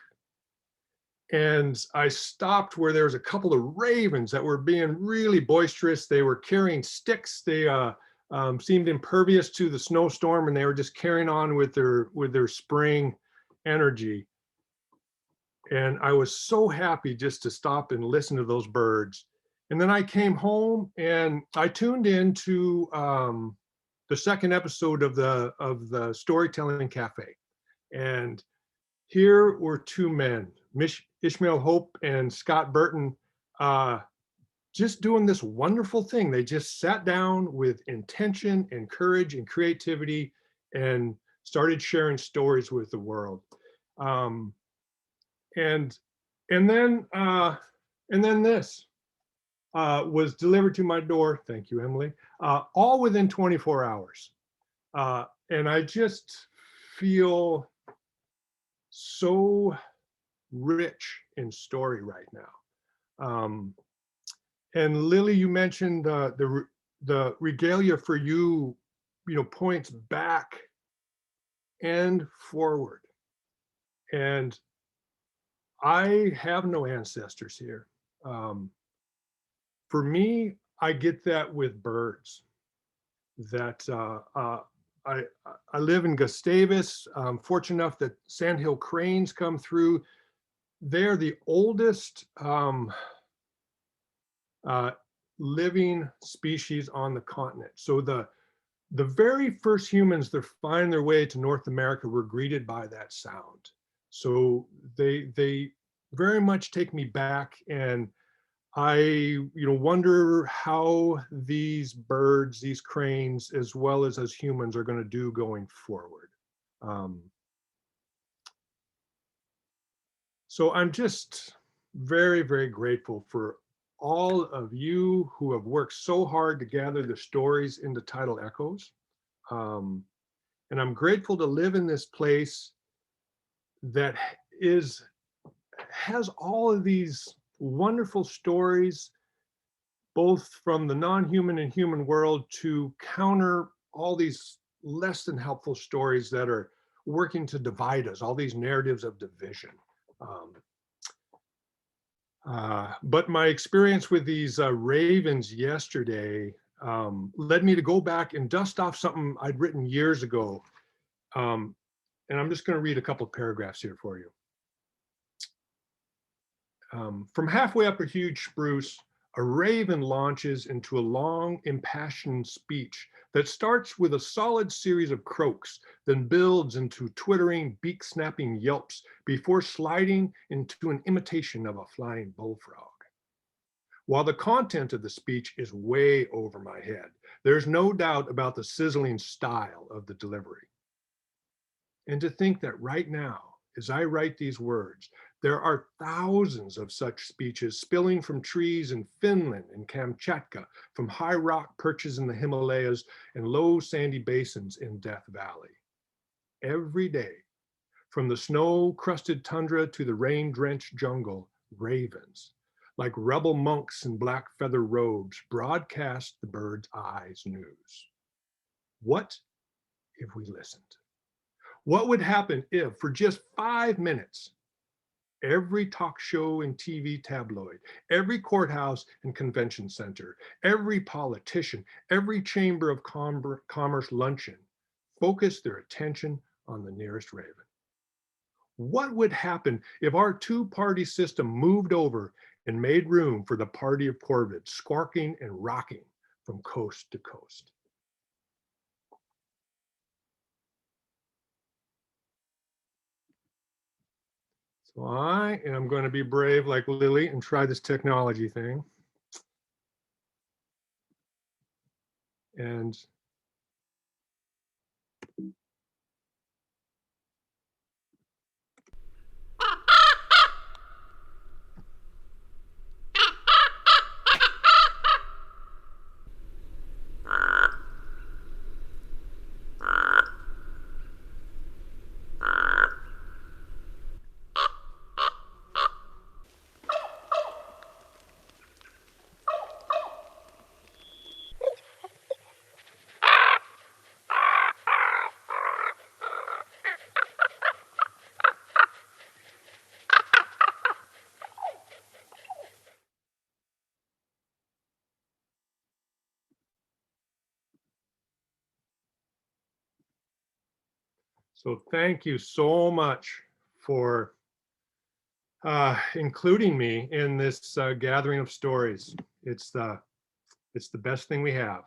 And I stopped where there was a couple of ravens that were being really boisterous. They were carrying sticks. They seemed impervious to the snowstorm, and they were just carrying on with their spring energy. And I was so happy just to stop and listen to those birds. And then I came home and I tuned into the second episode of the Storytelling Cafe. And here were two men, Ishmael Hope and Scott Burton, just doing this wonderful thing. They just sat down with intention and courage and creativity and started sharing stories with the world. And then this was delivered to my door. Thank you, Emily. All within 24 hours. And I just feel so rich in story right now. And Lily, you mentioned the regalia for you, points back and forward. And I have no ancestors here. For me, I get that with birds. That I live in Gustavus. I'm fortunate enough that sandhill cranes come through. They're the oldest living species on the continent. So the very first humans that find their way to North America were greeted by that sound. So they very much take me back, and I wonder how these birds, these cranes, as well as us humans, are going to do going forward. So I'm just very, very grateful for all of you who have worked so hard to gather the stories into Tidal Echoes. And I'm grateful to live in this place that has all of these wonderful stories, both from the non-human and human world, to counter all these less than helpful stories that are working to divide us, all these narratives of division. But my experience with these ravens yesterday led me to go back and dust off something I'd written years ago. And I'm just going to read a couple of paragraphs here for you. From halfway up a huge spruce, a raven launches into a long, impassioned speech that starts with a solid series of croaks, then builds into twittering, beak-snapping yelps before sliding into an imitation of a flying bullfrog. While the content of the speech is way over my head, there's no doubt about the sizzling style of the delivery. And to think that right now, as I write these words, there are thousands of such speeches spilling from trees in Finland and Kamchatka, from high rock perches in the Himalayas and low sandy basins in Death Valley. Every day, from the snow-crusted tundra to the rain-drenched jungle, ravens, like rebel monks in black feather robes, broadcast the bird's eyes news. What if we listened? What would happen if, for just 5 minutes, every talk show and TV tabloid, every courthouse and convention center, every politician, every chamber of commerce luncheon focused their attention on the nearest raven? What would happen if our two-party system moved over and made room for the party of corvids, squawking and rocking from coast to coast? So I am going to be brave like Lily and try this technology thing. And so thank you so much for including me in this gathering of stories. It's the best thing we have.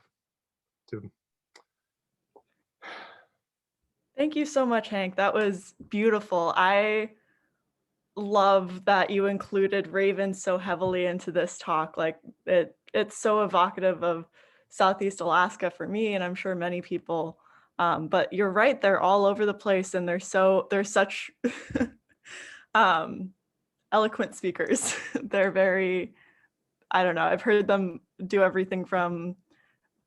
Thank you so much, Hank. That was beautiful. I love that you included ravens so heavily into this talk. Like it's so evocative of Southeast Alaska for me, and I'm sure many people. But you're right, they're all over the place, and they're such eloquent speakers. They're very, I don't know, I've heard them do everything from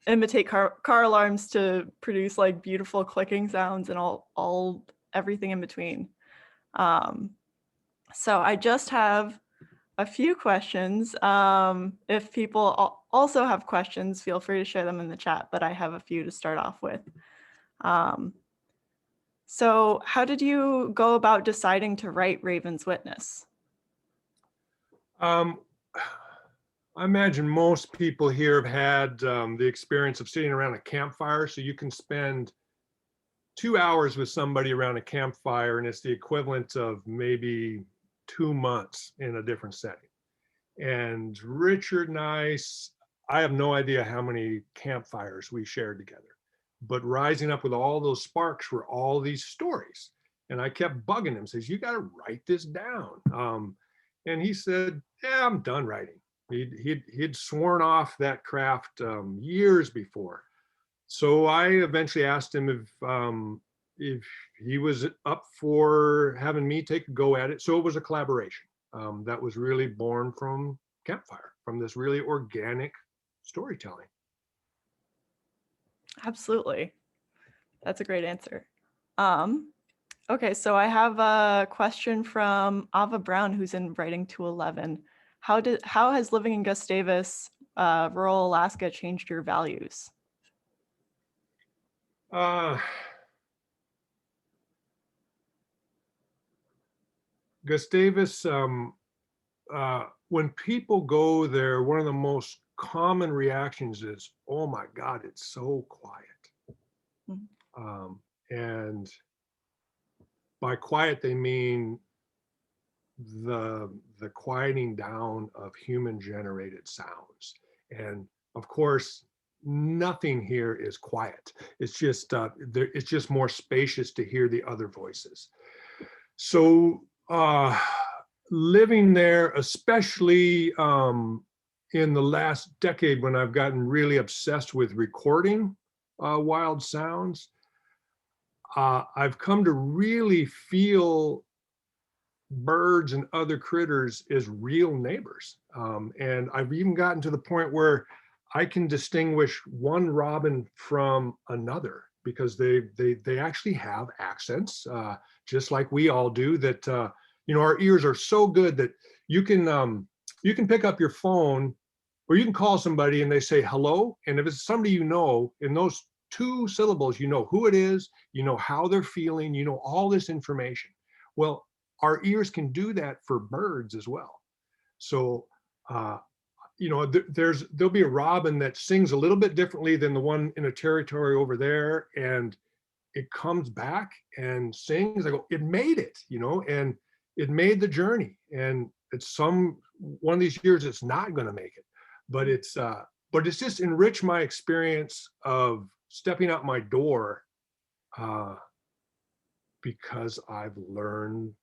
imitate car alarms to produce like beautiful clicking sounds and all everything in between. So I just have a few questions. If people also have questions, feel free to share them in the chat, but I have a few to start off with. So how did you go about deciding to write Raven's Witness? I imagine most people here have had the experience of sitting around a campfire, so you can spend 2 hours with somebody around a campfire, and it's the equivalent of maybe 2 months in a different setting. And Richard and I have no idea how many campfires we shared together, but rising up with all those sparks were all these stories. And I kept bugging him, says, you got to write this down. And he said, yeah, I'm done writing. He'd sworn off that craft years before. So I eventually asked him if he was up for having me take a go at it. So it was a collaboration that was really born from Campfire, from this really organic storytelling. Absolutely. That's a great answer. Okay, so I have a question from Ava Brown, who's in Writing 211. How has living in Gustavus, rural Alaska, changed your values? Gustavus, when people go there, one of the most common reactions is, oh my God, it's so quiet. Mm-hmm. And by quiet, they mean the quieting down of human generated sounds. And of course, nothing here is quiet. It's just it's just more spacious to hear the other voices. So living there, especially in the last decade when I've gotten really obsessed with recording wild sounds, I've come to really feel birds and other critters as real neighbors. And I've even gotten to the point where I can distinguish one robin from another because they actually have accents, just like we all do, that you know, our ears are so good that you can pick up your phone or you can call somebody and they say hello, and if it's somebody you know, in those 2 syllables, you know who it is, you know how they're feeling, you know all this information. Well, our ears can do that for birds as well. So you know, there'll be a robin that sings a little bit differently than the one in a territory over there, and it comes back and sings. I go, it made it, you know, and it made the journey. And it's one of these years it's not going to make it, but it's just enriched my experience of stepping out my door because I've learned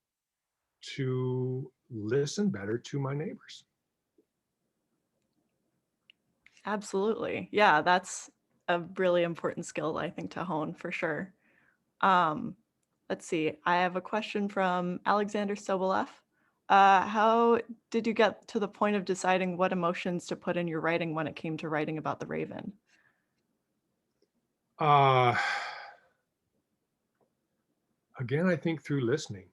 to listen better to my neighbors. Absolutely. Yeah, that's a really important skill, I think, to hone for sure. Let's see. I have a question from Alexander Sobolev. How did you get to the point of deciding what emotions to put in your writing when it came to writing about the Raven? Again, I think through listening.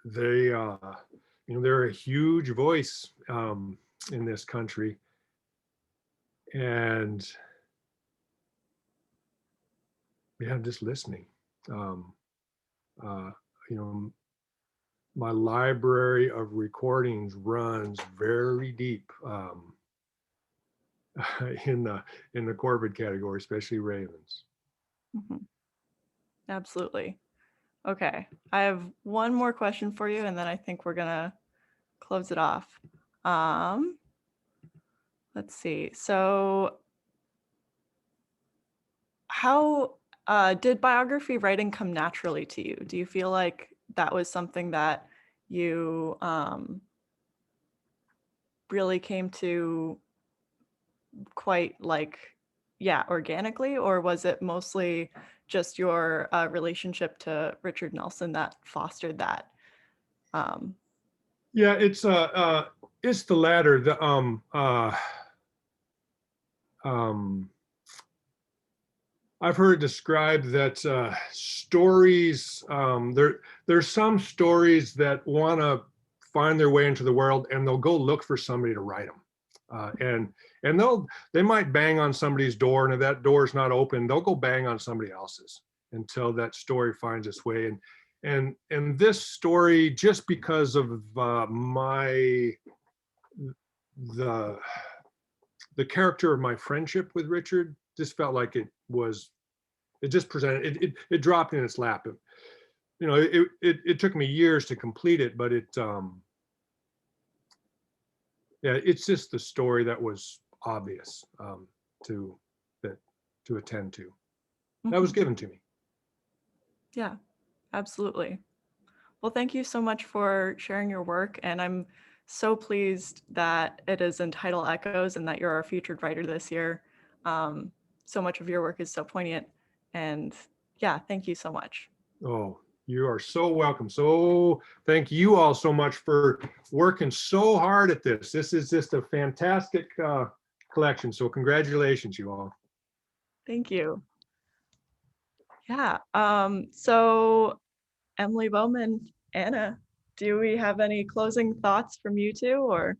They, you know, they're a huge voice in this country, and yeah, I'm just listening. You know, my library of recordings runs very deep in the corvid category, especially ravens. Mm-hmm. Absolutely. Okay, I have one more question for you, and then I think we're gonna close it off. Let's see. So how did biography writing come naturally to you? Do you feel like that was something that you really came to quite like, yeah, organically, or was it mostly just your relationship to Richard Nelson that fostered that? Yeah, it's the latter. I've heard it described that stories, there's some stories that want to find their way into the world, and they'll go look for somebody to write them. And they might bang on somebody's door, and if that door is not open, they'll go bang on somebody else's until that story finds its way. And this story, just because of the character of my friendship with Richard, just felt like it just presented, it dropped in its lap. You know, it took me years to complete it, but yeah, it's just the story that was obvious to attend to. That was given to me. Yeah, absolutely. Well, thank you so much for sharing your work, and I'm so pleased that it is in Tidal Echoes and that you're our featured writer this year. So much of your work is so poignant, and yeah, thank you so much. Oh, you are so welcome. So thank you all so much for working so hard at this. This is just a fantastic collection. So congratulations, you all. Thank you. Yeah, so Emily, Bowman, Anna, do we have any closing thoughts from you two, or?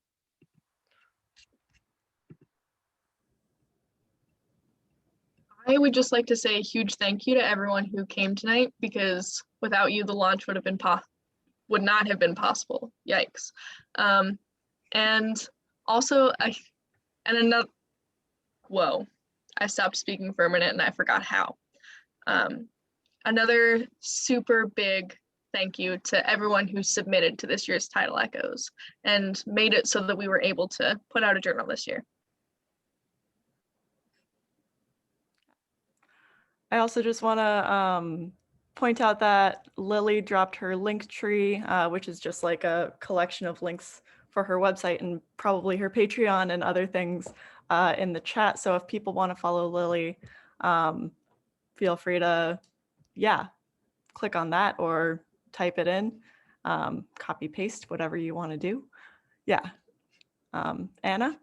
I would just like to say a huge thank you to everyone who came tonight, because without you, the launch would not have been possible. Yikes. And also, whoa, I stopped speaking for a minute and I forgot how. Another super big thank you to everyone who submitted to this year's Tidal Echoes and made it so that we were able to put out a journal this year. I also just want to point out that Lily dropped her link tree, which is just like a collection of links for her website and probably her Patreon and other things in the chat. So if people want to follow Lily, feel free to, yeah, click on that or type it in, copy paste, whatever you want to do. Yeah. Anna?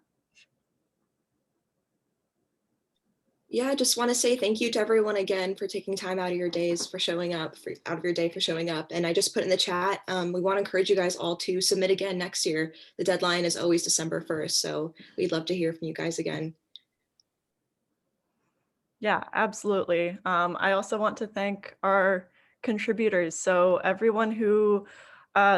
Yeah, I just want to say thank you to everyone again for taking time out of your days for showing up, out of your day for showing up. And I just put in the chat, we want to encourage you guys all to submit again next year. The deadline is always December 1st. So we'd love to hear from you guys again. Yeah, absolutely. I also want to thank our contributors. So everyone who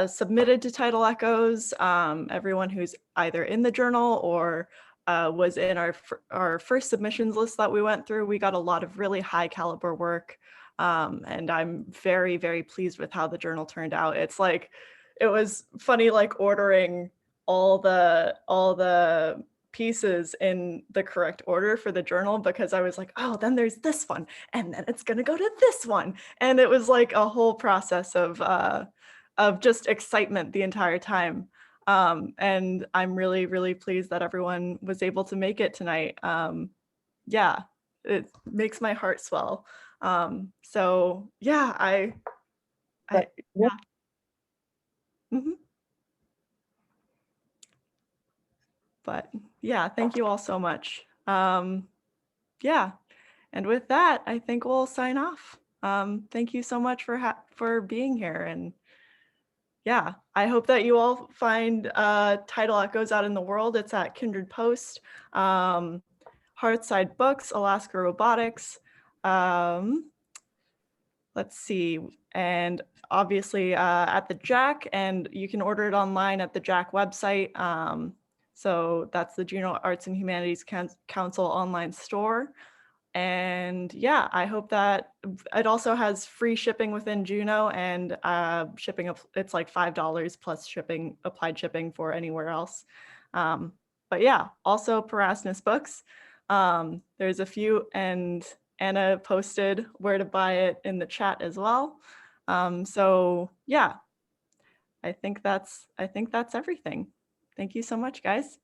submitted to Tidal Echoes, everyone who's either in the journal or was in our first submissions list that we went through. We got a lot of really high caliber work. And I'm very, very pleased with how the journal turned out. It's like, it was funny, like ordering all the pieces in the correct order for the journal, because I was like, oh, then there's this one, and then it's gonna go to this one. And it was like a whole process of just excitement the entire time. And I'm really, really pleased that everyone was able to make it tonight. Yeah, it makes my heart swell. So yeah, yeah. Mhm. But yeah, thank you all so much. Yeah, and with that, I think we'll sign off. Thank you so much for being here, and yeah, I hope that you all find Tidal Echoes out in the world. It's at Kindred Post, Hearthside Books, Alaska Robotics. Let's see, and obviously at the Jack, and you can order it online at the Jack website. So that's the Juneau Arts and Humanities Council online store. And yeah, I hope that it also has free shipping within Juneau, and shipping, it's like $5 plus shipping, applied shipping for anywhere else. But yeah, also Parasnus Books. There's a few, and Anna posted where to buy it in the chat as well. So yeah, I think that's everything. Thank you so much, guys.